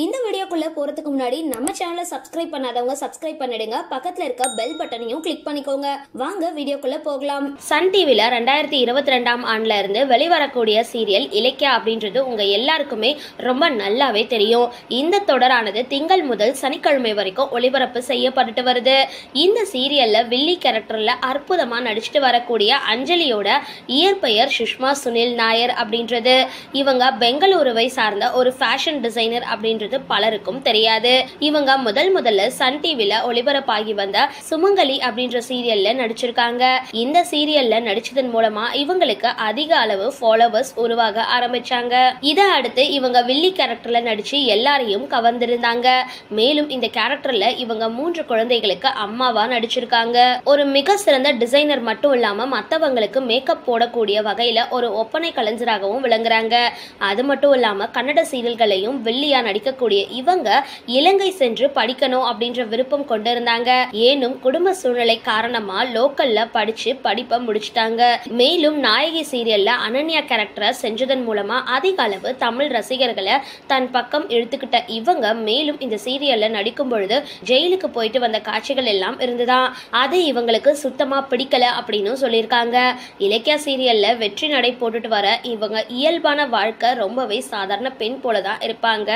இந்த வீடியோக்குள்ள போறதுக்கு முன்னாடி நம்ம சேனலை சப்ஸ்கிரைப் பண்ணாதவங்க சப்ஸ்கிரைப் பண்ணிடுங்க. பக்கத்துல இருக்க பெல் பட்டனையும் கிளிக் பண்ணிக்கோங்க. வாங்க வீடியோக்குள்ள போகலாம். சன் டிவில 2022ஆம் ஆண்டுல இருந்து வெளிவரக்கூடிய சீரியல் இலக்கியா அப்படின்றது உங்க எல்லாருக்குமே ரொம்ப நல்லாவே தெரியும். இந்த தொடரானது திங்கள் முதல் சனிக்கிழமை வரைக்கும் ஒளிபரப்பு செய்யப்பட்டு வருது. இந்த சீரியல்ல வில்லி கேரக்டர்ல அற்புதமா நடிச்சுட்டு வரக்கூடிய அஞ்சலியோட இயற்பெயர் சுஷ்மா சுனில் நாயர் அப்படின்றது. இவங்க பெங்களூருவை சார்ந்த ஒரு ஃபேஷன் டிசைனர் அப்படின்றது பலருக்கும் தெரியாது. இவங்க முதல்ல சன் டிவில ஒளிபரப்பாகி வந்த சுமங்கலி அப்படின்ற சீரியல்ல நடிச்சிருக்காங்க. இந்த சீரியல்ல நடிச்சதன் மூலமா இவங்களுக்கு அதிக அளவு ஃபாலோவர்ஸ் உருவாக ஆரம்பிச்சாங்க. இதை அடுத்து இவங்க வில்லி கேரக்டர்ல நடிச்சு எல்லாரையும் கவர்ந்திருந்தாங்க. மேலும் இந்த கேரக்டர்ல இவங்க 3 குழந்தைகளுக்கு அம்மாவா நடிச்சிருக்காங்க. ஒரு மிக சிறந்த டிசைனர் மட்டும் இல்லாம மத்தவங்களுக்கு மேக்கப் போடக்கூடிய வகையில ஒரு ஒப்பனை கலைஞராகவும் விளங்குறாங்க. அது மட்டும் இல்லாம கன்னட சீரியல்களையும் வில்லியா நடிக்கக்கூடிய இவங்க இலங்கை சென்று படிக்கணும் அப்படின்ற விருப்பம் கொண்டிருந்தாங்க. ஏனும் குடும்ப சூழ்நிலை காரணமா லோக்கல்ல படிச்சு படிப்பை முடிச்சிட்டாங்க. மேலும் நாயகி சீரியல்ல அனன்யா கேரக்டரை செஞ்சதன் மூலமா அதிக அளவு தமிழ் ரசிகர்களை தன் பக்கம் இழுத்துக்கிட்ட இவங்க மேலும் இந்த சீரியல்ல நடிக்கும் பொழுது ஜெயிலுக்கு போயிட்டு வந்த காட்சிகள் எல்லாம் இருந்துதான். அது இவங்களுக்கு சுத்தமா பிடிக்கல அப்படின்னு சொல்லியிருக்காங்க. இலக்கியா சீரியல்ல வெற்றி நடை போட்டுட்டு வர இவங்க இயல்பான வாழ்க்கை ரொம்பவே சாதாரண பெண் போலதான் இருப்பாங்க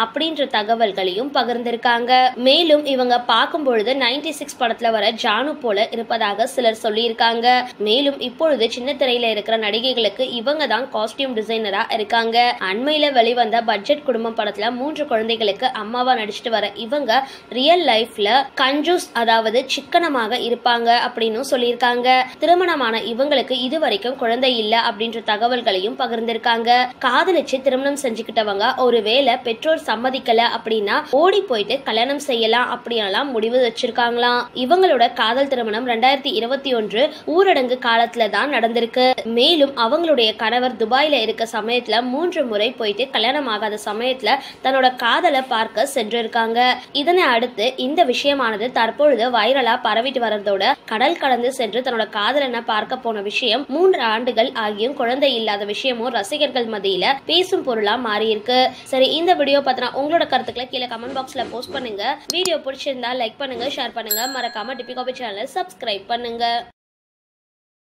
அப்படின்ற தகவல்களையும் பகிர்ந்திருக்காங்க. மேலும் இவங்க பார்க்கும் பொழுது 96 படத்துல வர ஜானு போல இருப்பதாக சிலர் சொல்லியிருக்காங்க. மேலும் இப்பொழுது சின்ன திரையில இருக்கிற நடிகைகளுக்கு இவங்க தான் காஸ்டியூம் டிசைனரா இருக்காங்க. அண்மையில வெளிவந்த பட்ஜெட் குடும்பம் படத்துல 3 குழந்தைகளுக்கு அம்மாவா நடிச்சிட்டு வர இவங்க ரியல் லைஃப்ல கஞ்சூஸ் அதாவது சிக்கனமாக இருப்பாங்க அப்படின்னு சொல்லியிருக்காங்க. திருமணமான இவங்களுக்கு இதுவரைக்கும் குழந்தை இல்ல அப்படின்ற தகவல்களையும் பகிர்ந்திருக்காங்க. காதலிச்சு திருமணம் செஞ்சுக்கிட்டவங்க ஒருவேளை பெற்றோர் சம்மதிக்கல அப்படின்னா ஓடி போயிட்டு கல்யாணம் செய்யலாம் அப்படின்லாம் முடிவு வச்சிருக்காங்களாம். இவங்களோட காதல் திருமணம் 2021 ஊரடங்கு காலத்துல தான் நடந்திருக்கு. மேலும் அவங்களுடைய கணவர் துபாயில இருக்க சமயத்துல 3 முறை போயிட்டு கல்யாணம் ஆகாத சமயத்துல தன்னோட காதலை பார்க்க சென்றிருக்காங்க. இதனை அடுத்து இந்த விஷயமானது தற்பொழுது வைரலா பரவிட்டு வரதோட கடல் கடந்து சென்று தன்னோட காதலனை பார்க்க போன விஷயம் 3 ஆண்டுகள் ஆகியும் குழந்தை இல்லாத விஷயமும் ரசிகர்கள் மத்தியில பேசும் பொருளா மாறி இருக்கு. சரி, இந்த வீடியோ பத்தின உங்களோட கருத்துக்களை கீழே கமெண்ட் பாக்ஸ்ல போஸ்ட் பண்ணுங்க. வீடியோ பிடிச்சிருந்தா லைக் பண்ணுங்க, ஷேர் பண்ணுங்க, மறக்காம டிபி காபி சேனலை சப்ஸ்கிரைப் பண்ணுங்க.